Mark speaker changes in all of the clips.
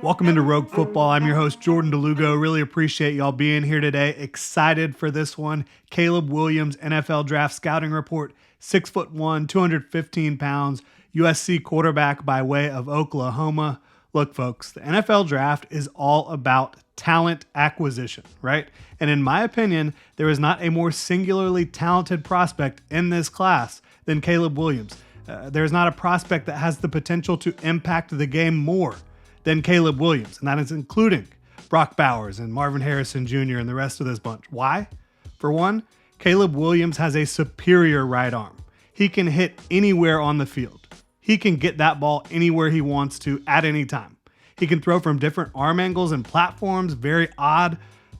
Speaker 1: Welcome into Rogue Football. I'm your host, Jordan Lugo. Really appreciate y'all being here today. Excited for this one. Caleb Williams, NFL Draft Scouting Report, 6'1", 215 pounds, USC quarterback by way of Oklahoma. Look, folks, the NFL Draft is all about talent acquisition, right? And in my opinion, there is not a more singularly talented prospect in this class than Caleb Williams. There's not a prospect that has the potential to impact the game more than Caleb Williams, and that is including Brock Bowers and Marvin Harrison Jr. and the rest of this bunch. Why? For one, Caleb Williams has a superior right arm. He can hit anywhere on the field. He can get that ball anywhere he wants to at any time. He can throw from different arm angles and platforms, very odd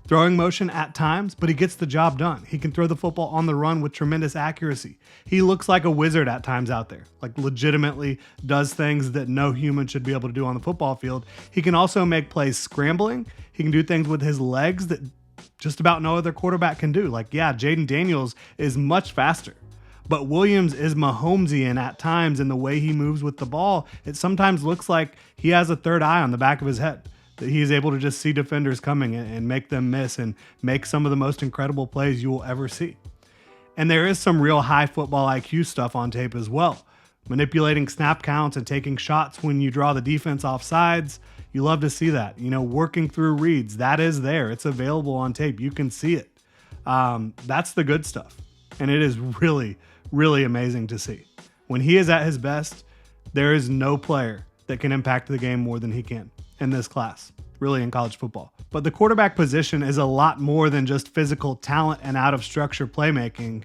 Speaker 1: throwing motion at times, but he gets the job done. He can throw the football on the run with tremendous accuracy. He looks like a wizard at times out there, like legitimately does things that no human should be able to do on the football field. He can also make plays scrambling. He can do things with his legs that just about no other quarterback can do. Like, yeah, Jaden Daniels is much faster, but Williams is Mahomesian at times in the way he moves with the ball. It sometimes looks like he has a third eye on the back of his head, that he's able to just see defenders coming and make them miss and make some of the most incredible plays you will ever see. And there is some real high football IQ stuff on tape as well. Manipulating snap counts and taking shots when you draw the defense off sides. You love to see that. Working through reads, that is there. It's available on tape. You can see it. That's the good stuff. And it is really, really amazing to see. When he is at his best, there is no player that can impact the game more than he can in this class, really in college football. But the quarterback position is a lot more than just physical talent and out of structure playmaking.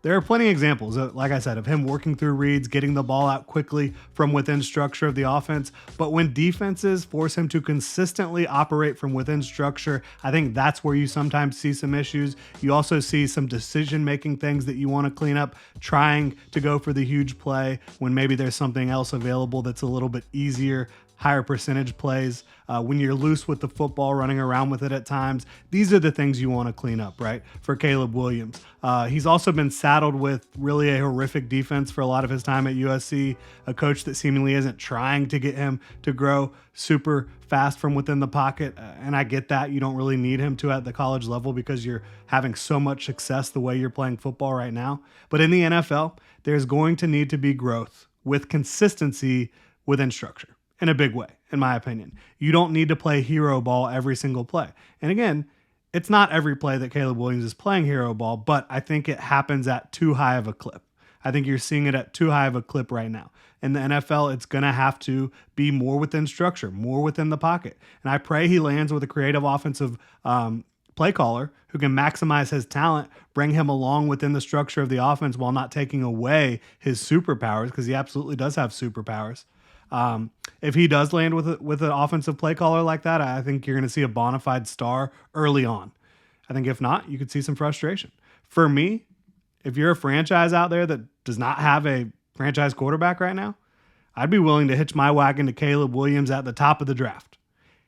Speaker 1: There are plenty of examples, like I said, of him working through reads, getting the ball out quickly from within structure of the offense. But when defenses force him to consistently operate from within structure, I think that's where you sometimes see some issues. You also see some decision-making things that you want to clean up, trying to go for the huge play when maybe there's something else available that's a little bit easier, higher percentage plays, when you're loose with the football, running around with it at times. These are the things you want to clean up, right, for Caleb Williams. He's also been saddled with really a horrific defense for a lot of his time at USC, a coach that seemingly isn't trying to get him to grow super fast from within the pocket. And I get that. You don't really need him to at the college level because you're having so much success the way you're playing football right now. But in the NFL, there's going to need to be growth with consistency within structure. In a big way, in my opinion. You don't need to play hero ball every single play. And again, it's not every play that Caleb Williams is playing hero ball, but I think it happens at too high of a clip. I think you're seeing it at too high of a clip right now. In the NFL, it's going to have to be more within structure, more within the pocket. And I pray he lands with a creative offensive play caller who can maximize his talent, bring him along within the structure of the offense while not taking away his superpowers, because he absolutely does have superpowers. If he does land with an offensive play caller like that, I think you're going to see a bona fide star early on. I think if not, you could see some frustration. For me, if you're a franchise out there that does not have a franchise quarterback right now, I'd be willing to hitch my wagon to Caleb Williams at the top of the draft.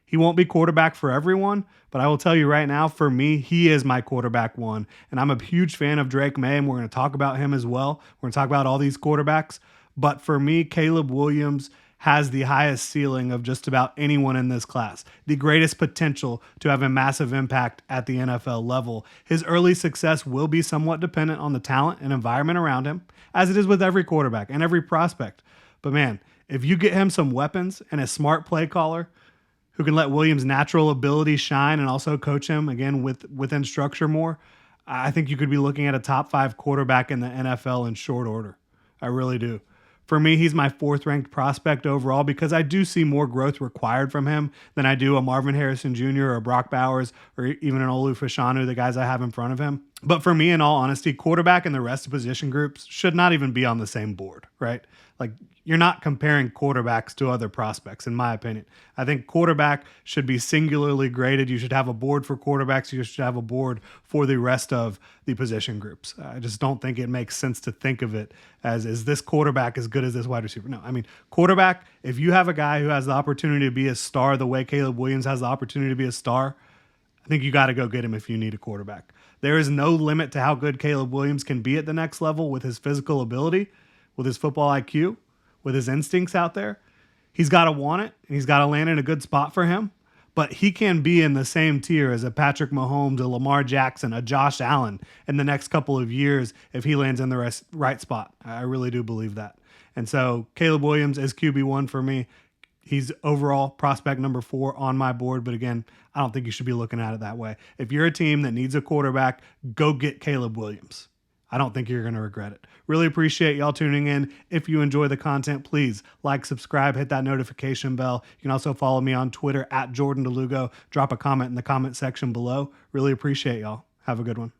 Speaker 1: He won't be quarterback for everyone, but I will tell you right now, for me, he is my quarterback one. And I'm a huge fan of Drake May, and we're going to talk about him as well. We're going to talk about all these quarterbacks. But for me, Caleb Williams has the highest ceiling of just about anyone in this class, the greatest potential to have a massive impact at the NFL level. His early success will be somewhat dependent on the talent and environment around him, as it is with every quarterback and every prospect. But man, if you get him some weapons and a smart play caller who can let Williams' natural ability shine and also coach him, again, within structure more, I think you could be looking at a top 5 quarterback in the NFL in short order. I really do. For me, he's my 4th-ranked prospect overall because I do see more growth required from him than I do a Marvin Harrison Jr. or a Brock Bowers or even an Olu Fashanu, the guys I have in front of him. But for me, in all honesty, quarterback and the rest of position groups should not even be on the same board, right? Like, you're not comparing quarterbacks to other prospects, in my opinion. I think quarterback should be singularly graded. You should have a board for quarterbacks. You should have a board for the rest of the position groups. I just don't think it makes sense to think of it as, is this quarterback as good as this wide receiver? No, I mean, quarterback, if you have a guy who has the opportunity to be a star the way Caleb Williams has the opportunity to be a star, I think you got to go get him if you need a quarterback. There is no limit to how good Caleb Williams can be at the next level with his physical ability, with his football IQ, with his instincts out there. He's got to want it, and he's got to land in a good spot for him. But he can be in the same tier as a Patrick Mahomes, a Lamar Jackson, a Josh Allen in the next couple of years if he lands in the right spot. I really do believe that. And so Caleb Williams is QB1 for me. He's overall prospect number 4 on my board. But again, I don't think you should be looking at it that way. If you're a team that needs a quarterback, go get Caleb Williams. I don't think you're going to regret it. Really appreciate y'all tuning in. If you enjoy the content, please like, subscribe, hit that notification bell. You can also follow me on Twitter @JordanDeLugo. Drop a comment in the comment section below. Really appreciate y'all. Have a good one.